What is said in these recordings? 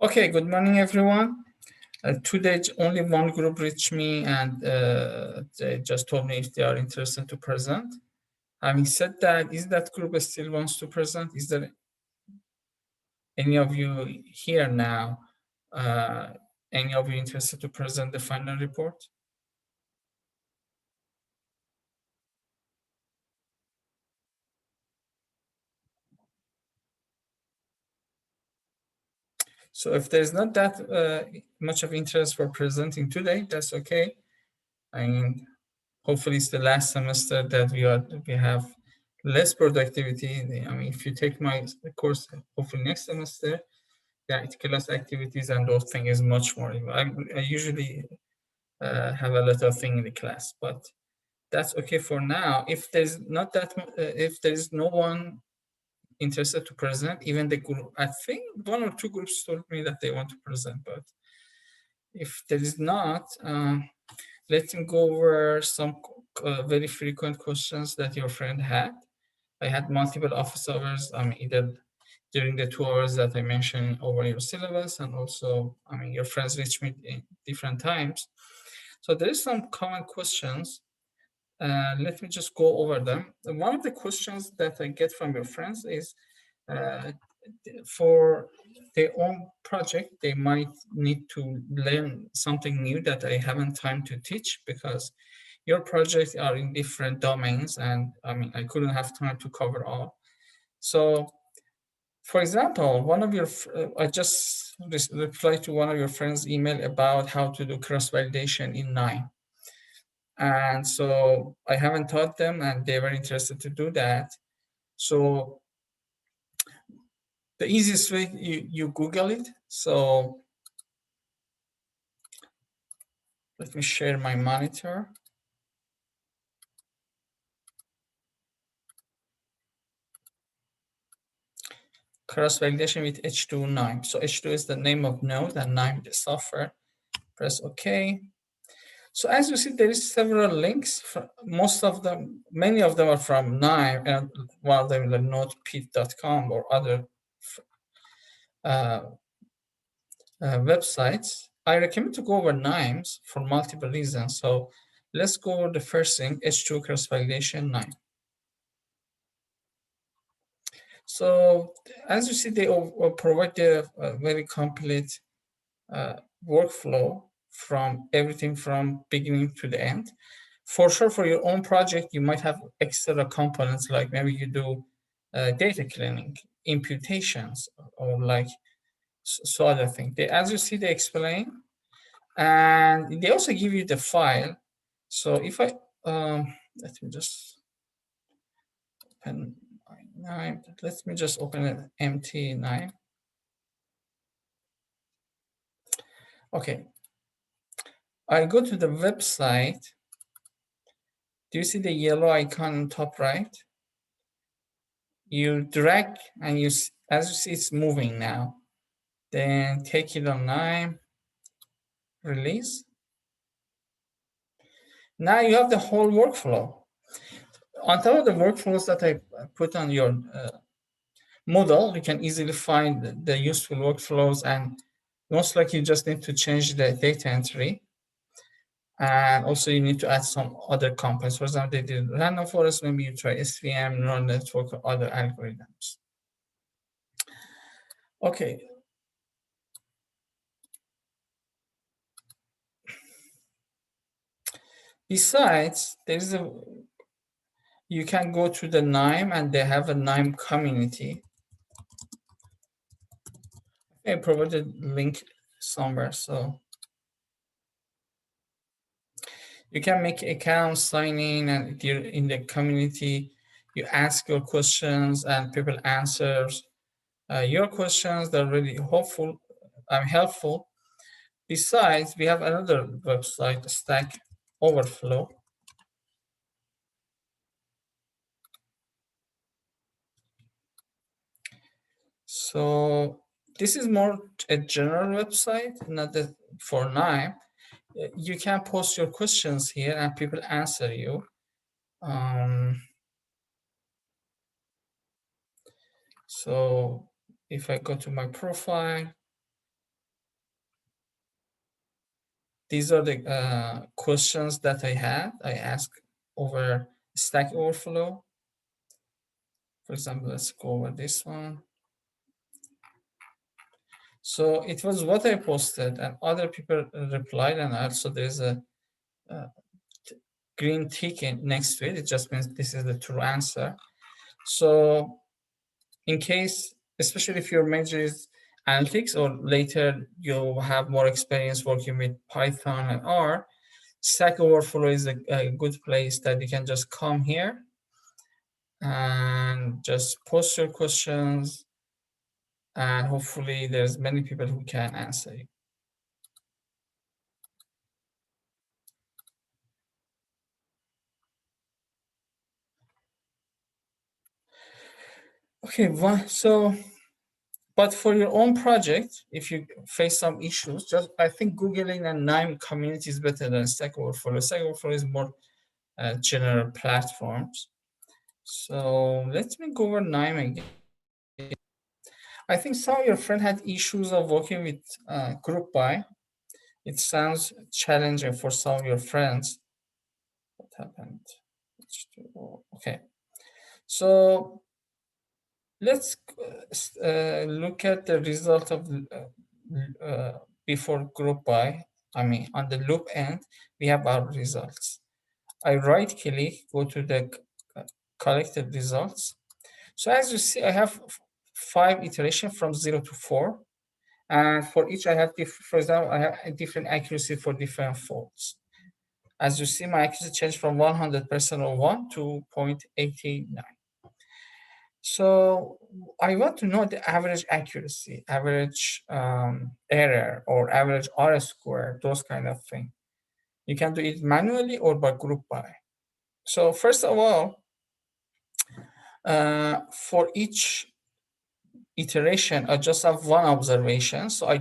Okay, good morning, everyone. Today, only one group reached me and they just told me if they are interested to present. Having said that, is that group still wants to present? Is there any of you here now? Any of you interested to present the final report? So if there's not that much of interest for presenting today, that's okay. I mean, hopefully it's the last semester that we have less productivity. I mean, if you take my course, hopefully next semester, the class activities and those things is much more. I usually have a lot of things in the class, but that's okay for now. If there's not that, if there's no one interested to present, even the group, I think one or two groups told me that they want to present, but if there is not, let me go over some very frequent questions that your friend had. I had multiple office hours, either during the 2 hours that I mentioned over your syllabus, and also, your friends reach me in different times. So there is some common questions. Let me just go over them. One of the questions that I get from your friends is, uh, for their own project, they might need to learn something new that I haven't time to teach because your projects are in different domains, and I couldn't have time to cover all. So, for example, one of your, I just replied to one of your friends' email about how to do cross-validation in 9. And so I haven't taught them, and they were interested to do that. So the easiest way, you Google it. So let me share my monitor. Cross-validation with H2 9. So H2 is the name of node and 9 the software. Press OK. So as you see, there is several links. Most of them, many of them are from Nime, and one of them is notepit.com or other websites. I recommend to go over Nimes for multiple reasons. So let's go over the first thing, H2 cross-validation 9. So as you see, they provide a very complete workflow from everything from beginning to the end. For sure, for your own project, you might have extra components, like maybe you do data cleaning, imputations, or like so other thing. As you see, they explain, and they also give you the file. So if I let me just open 9. Let me just open an empty 9. Okay, I go to the website. Do you see the yellow icon on top right? You drag and as you see, it's moving now. Then take it on 9, release. Now you have the whole workflow. On top of the workflows that I put on your Moodle, you can easily find the useful workflows, and most likely you just need to change the data entry. And also you need to add some other components. For example, they did random forest, maybe you try SVM, neural network, or other algorithms. Okay. Besides, you can go to the NIME, and they have a NIME community. I provided link somewhere, so you can make accounts, sign in, and if you're in the community, you ask your questions and people answers your questions. They're really helpful. Besides, we have another website, Stack Overflow. So this is more a general website, not for NIME. You can post your questions here and people answer you. So if I go to my profile, these are the questions that I had. I asked over Stack Overflow. For example, let's go over this one. So it was what I posted, and other people replied, and also there's a green tick next to it. It just means this is the true answer. So in case, especially if your major is analytics or later you have more experience working with Python and R, Stack Overflow is a good place that you can just come here and just post your questions, and hopefully there's many people who can answer you. Okay, so, but for your own project, if you face some issues, just I think Googling and KNIME community is better than Stack Overflow. Stack Overflow is more general platforms. So let me go over KNIME again. I think some of your friends had issues of working with group by. It sounds challenging for some of your friends. What happened? Okay, so let's look at the result of before group by. I mean, on the loop end, we have our results. I right click, go to the collected results. So as you see, I have 5 iterations from 0 to 4. And for each, I have, for example, I have a different accuracy for different folds. As you see, my accuracy changed from 100% of 1 to 0.89. So I want to know the average accuracy, average error, or average R square, those kind of things. You can do it manually or by group by. So first of all, for each iteration, I just have one observation. So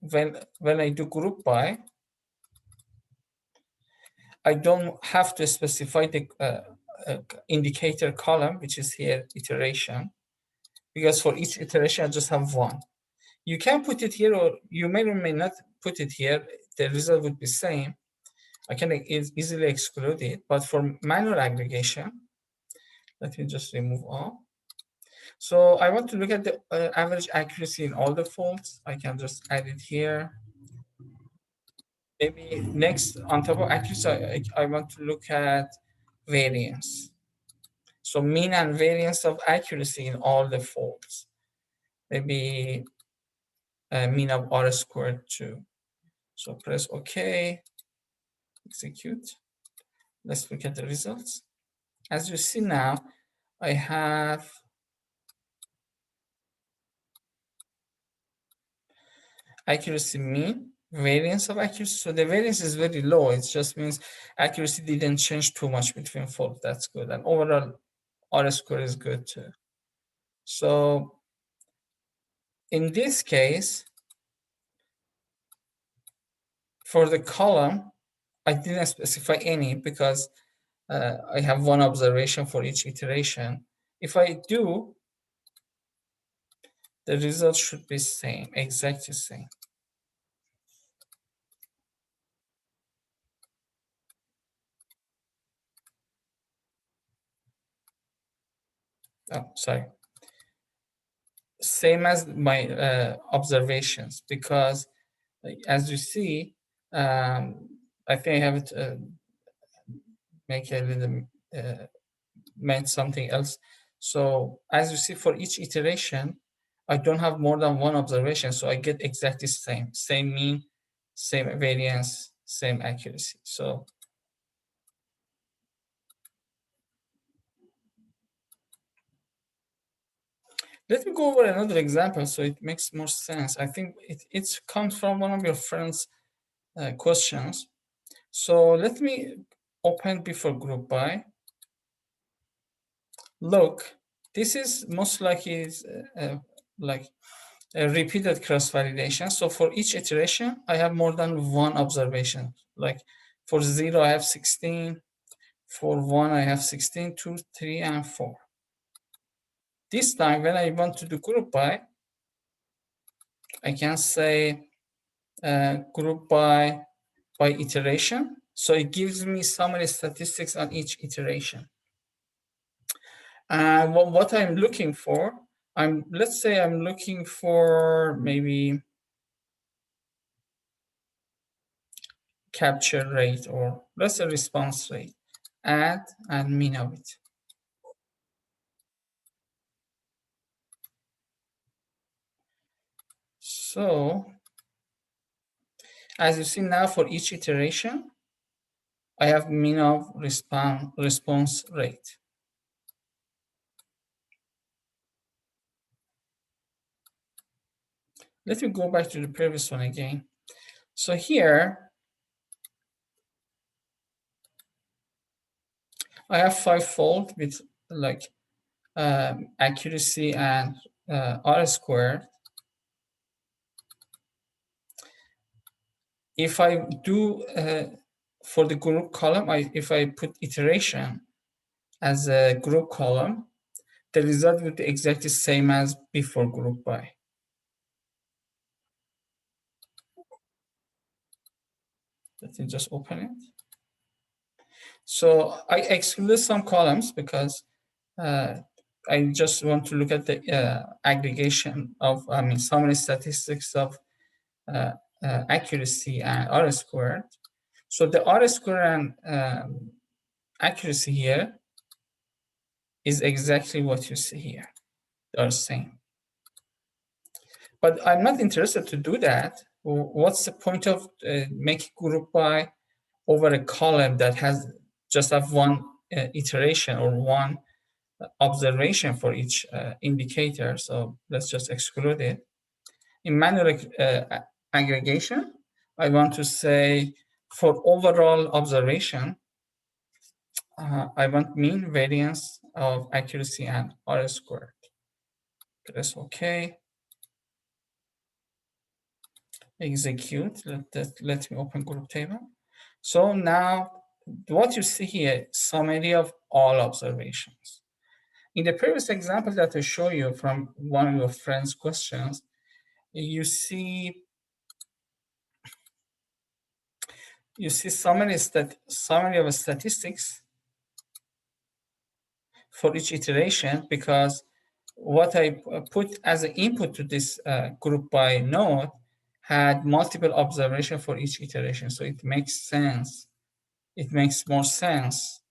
when I do group by, I don't have to specify the indicator column, which is here iteration, because for each iteration I just have one. You can put it here, or you may or may not put it here. The result would be same. I can easily exclude it, but for manual aggregation, let me just remove all. So I want to look at the average accuracy in all the folds. I can just add it here. Maybe next, on top of accuracy, I want to look at variance. So mean and variance of accuracy in all the folds. Maybe mean of R squared too. So press OK, execute. Let's look at the results. As you see now, I have accuracy mean, variance of accuracy. So the variance is very low. It just means accuracy didn't change too much between folds. That's good. And overall, R squared is good too. So in this case, for the column, I didn't specify any because I have one observation for each iteration. If I do, the result should be same, exactly same. Oh, sorry. Same as my observations, because as you see, I think I have it make a little meant something else. So as you see, for each iteration, I don't have more than one observation, so I get exactly same mean, same variance, same accuracy. So let me go over another example so it makes more sense. I think it comes from one of your friends' questions. So let me open before group by. Look, this is most likely like a repeated cross-validation. So for each iteration, I have more than one observation. Like for 0, I have 16. For 1, I have 16, 2, 3, and 4. This time, when I want to do group by, I can say group by by iteration. So it gives me summary statistics on each iteration. And what I'm looking for, let's say I'm looking for maybe capture rate, or let's say response rate, add and mean of it. So as you see now, for each iteration, I have mean of response rate. Let me go back to the previous one again. So here, I have 5-fold with like accuracy and R squared. If I do for the group column, if I put iteration as a group column, the result would be exactly the same as before group by. Let me just open it. So I excluded some columns because I just want to look at the aggregation of, summary statistics of accuracy and R squared. So the R squared and accuracy here is exactly what you see here. They are same. But I'm not interested to do that. What's the point of making group by over a column that has just have one iteration or one observation for each indicator? So let's just exclude it. In manual aggregation, I want to say for overall observation, I want mean, variance of accuracy and R squared. Press OK. Execute. Let me open group table. So now what you see here, summary of all observations. In the previous example that I show you from one of your friends' questions, you see summary of statistics for each iteration, because what I put as an input to this group by node had multiple observations for each iteration. So it makes sense. It makes more sense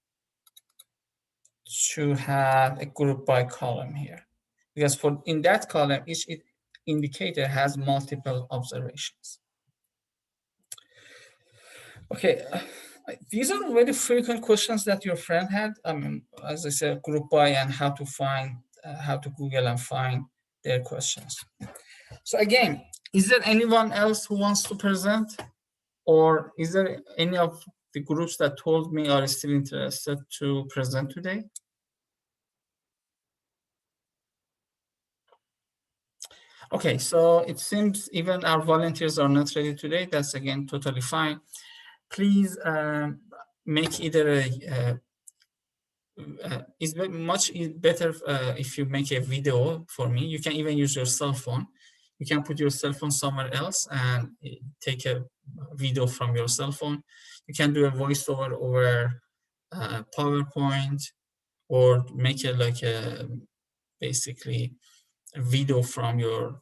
to have a group by column here, because in that column, each indicator has multiple observations. Okay, these are very frequent questions that your friend had. As I said, group by and how to find, how to Google and find their questions. So again, is there anyone else who wants to present? Or is there any of the groups that told me are still interested to present today? Okay, so it seems even our volunteers are not ready today. That's again totally fine. Please make either it's much better if you make a video for me. You can even use your cell phone. You can put your cell phone somewhere else and take a video from your cell phone. You can do a voiceover over PowerPoint, or make it like basically a video from your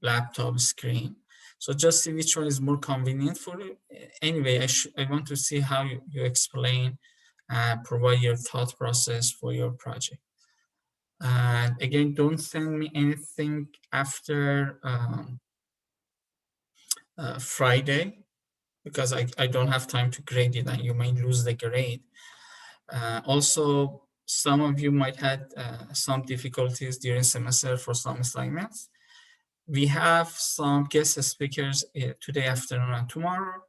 laptop screen. So just see which one is more convenient for you. Anyway, I want to see how you explain and provide your thought process for your project. And again, don't send me anything after Friday, because I don't have time to grade it and you might lose the grade. Also, some of you might have some difficulties during semester for some assignments. We have some guest speakers today afternoon and tomorrow.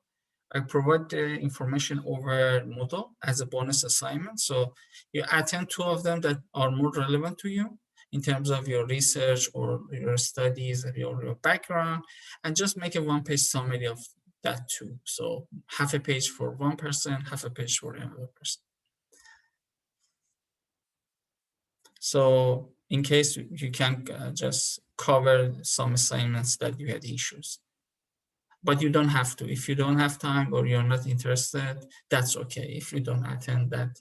I provide the information over Moodle as a bonus assignment. So you attend 2 of them that are more relevant to you in terms of your research or your studies, your background, and just make a 1-page summary of that too. So half a page for one person, half a page for another person. So in case you can just cover some assignments that you had issues. but you don't have to. If you don't have time or you're not interested, that's okay. If you don't attend that,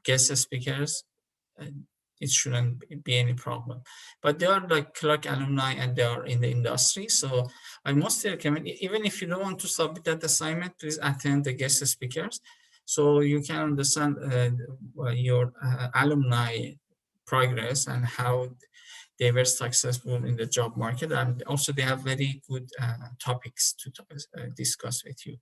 guest speakers, uh, it shouldn't be any problem. But they are like Clark alumni and they are in the industry. So I mostly recommend, even if you don't want to submit that assignment, please attend the guest speakers so you can understand your alumni progress and how they were successful in the job market. And also they have very good topics to discuss with you.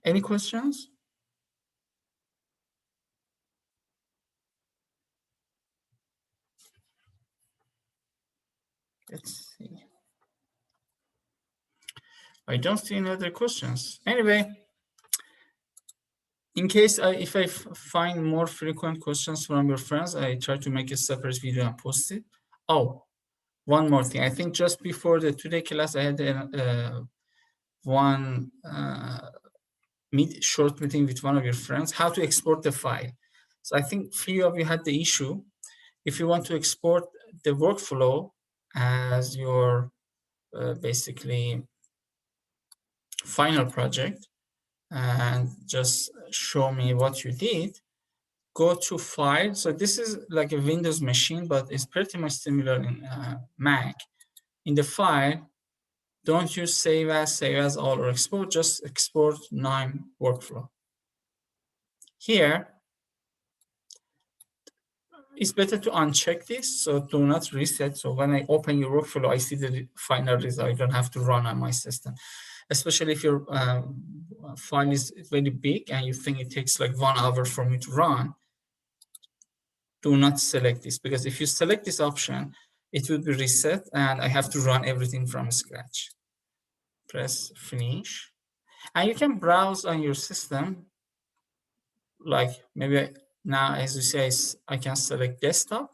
Any questions? Let's see. I don't see any other questions. Anyway, in case if I find more frequent questions from your friends, I try to make a separate video and post it. Oh, one more thing. I think just before the today class, I had one short meeting with one of your friends, how to export the file. So I think few of you had the issue. If you want to export the workflow as your basically final project and just show me what you did, go to file. So this is like a Windows machine, but it's pretty much similar in Mac. In the file, don't use save as all, or export, just export KNIME workflow. Here, it's better to uncheck this, so do not reset. So when I open your workflow, I see the final result. I don't have to run on my system, especially if your file is very big and you think it takes like 1 hour for me to run. Do not select this, because if you select this option, it will be reset and I have to run everything from scratch. Press finish. And you can browse on your system, like maybe now, as you say, I can select desktop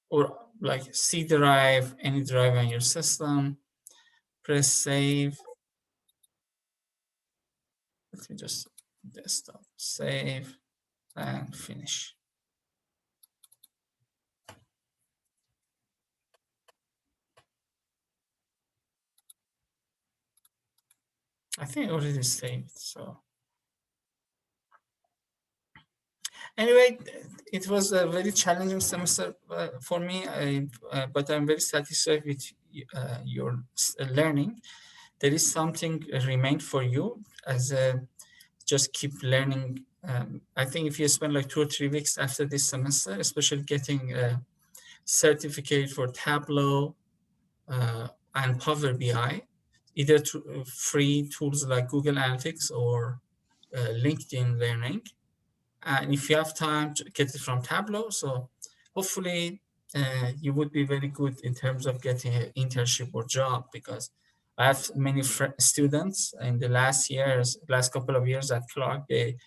or like C drive, any drive on your system. Press save. Let me just desktop, save, and finish. I think I already saved, so. Anyway, it was a very challenging semester for me, but I'm very satisfied with your learning. There is something remained for you as just keep learning. I think if you spend like 2 or 3 weeks after this semester, especially getting a certificate for Tableau and Power BI, either free tools like Google Analytics or LinkedIn Learning, and if you have time to get it from Tableau, so hopefully you would be very good in terms of getting an internship or job, because I have many students in the last couple of years at Clark. They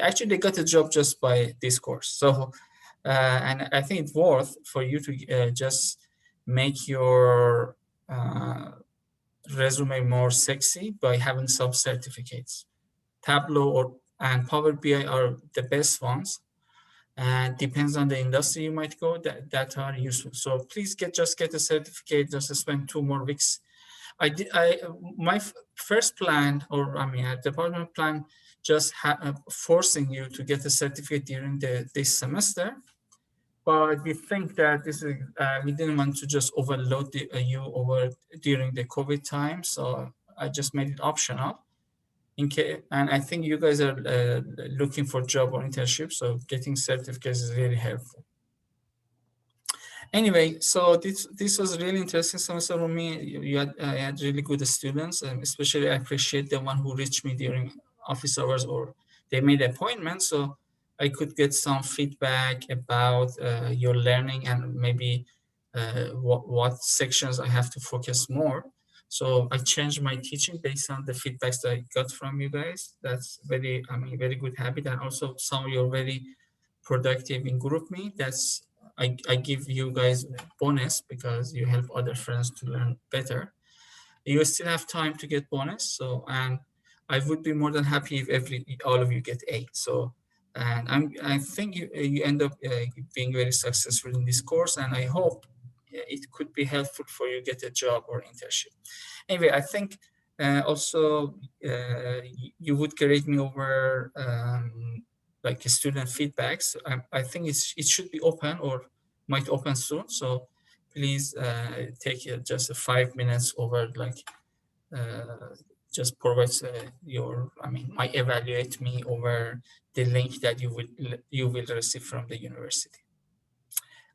actually got a job just by this course. So, and I think it's worth for you to just make your resume more sexy by having some certificates. Tableau and Power BI are the best ones, and depends on the industry you might go, that are useful. So please just get a certificate. Just spend 2 more weeks. My first plan, or a department plan, just forcing you to get a certificate during this semester. But we think that this is we didn't want to just overload you over during the COVID time, so I just made it optional. And I think you guys are looking for job or internship, so getting certificates is really helpful. Anyway, so this was really interesting semester for me. I had really good students, and especially I appreciate the one who reached me during office hours or they made appointments, so I could get some feedback about your learning and maybe what sections I have to focus more. So I changed my teaching based on the feedbacks that I got from you guys. That's very good habit, and also some of you are very productive in GroupMe. I give you guys bonus because you help other friends to learn better. You still have time to get bonus. So, and I would be more than happy if all of you get A. So And I think you end up being very successful in this course, and I hope it could be helpful for you get a job or internship. Anyway, I think also you would grade me over like student feedbacks. I think it should be open or might open soon. So please take just 5 minutes over like just provide might evaluate me over the link that you will receive from the university.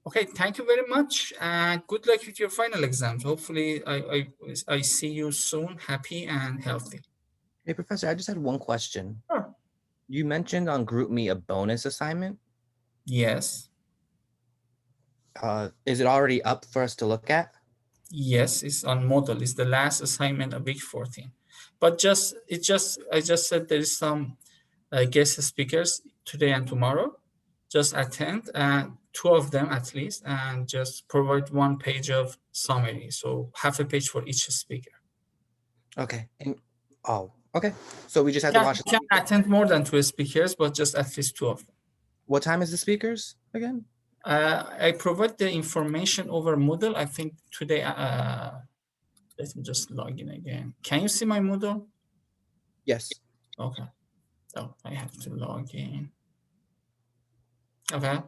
Okay, thank you very much, and good luck with your final exams. Hopefully, I see you soon, happy and healthy. Hey, Professor, I just had one question. Sure. You mentioned on GroupMe a bonus assignment. Yes. Is it already up for us to look at? Yes, it's on Moodle. It's the last assignment of week 14. But I just said there is some guest speakers today and tomorrow. Just attend, 2 of them at least, and just provide 1 page of summary. So half a page for each speaker. Okay. Okay. So we just have to watch. You can attend more than 2 speakers, but just at least 2 of them. What time is the speakers again? I provide the information over Moodle. I think today, let me just log in again. Can you see my Moodle? Yes. Okay. Oh, I have to log in. Okay.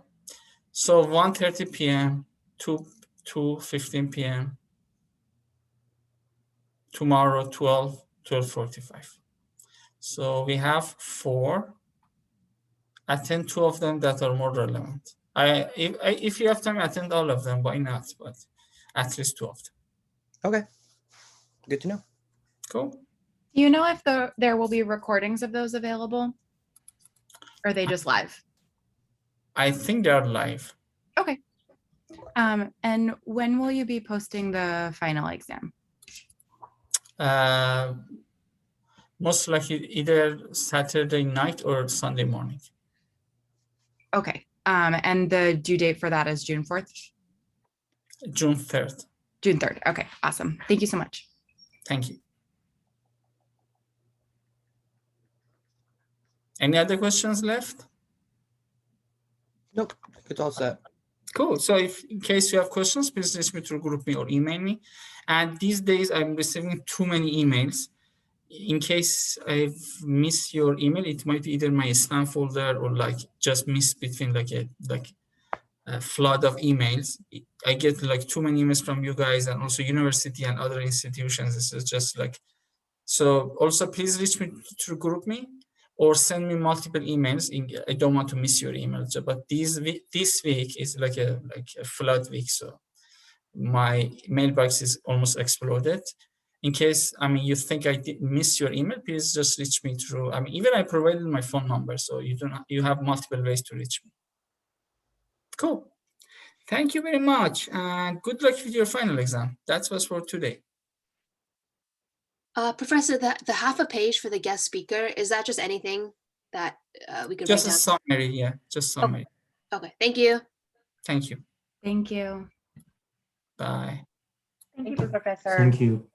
So 1:30 p.m. to 2:15 p.m. Tomorrow, 12:45. So we have 4. Attend 2 of them that are more relevant. If you have time, attend all of them. Why not? But at least 2 of them. Okay. Good to know. Cool. Do you know if there will be recordings of those available? Or are they just live? I think they are live. Okay. And when will you be posting the final exam? Most likely either Saturday night or Sunday morning. Okay. And the due date for that is June 4th? June 3rd. June 3rd. Okay, awesome. Thank you so much. Thank you. Any other questions left? Nope. It's all set. Cool. So in case you have questions, please reach me through GroupMe or email me. And these days I'm receiving too many emails. In case I've missed your email, it might be either my spam folder or like just missed between like a flood of emails. I get like too many emails from you guys and also university and other institutions. This is just like, so also please reach me through GroupMe or send me multiple emails. I don't want to miss your emails, but this week is like a flood week. So my mailbox is almost exploded. In case, you think I did miss your email, please just reach me through. Even I provided my phone number, so you have multiple ways to reach me. Cool. Thank you very much, and good luck with your final exam. That was for today. Professor, the half a page for the guest speaker, is that just anything that we could just write a down? summary? Yeah, just summary. Okay, thank you. Thank you. Thank you. Bye. Thank you, Professor. Thank you.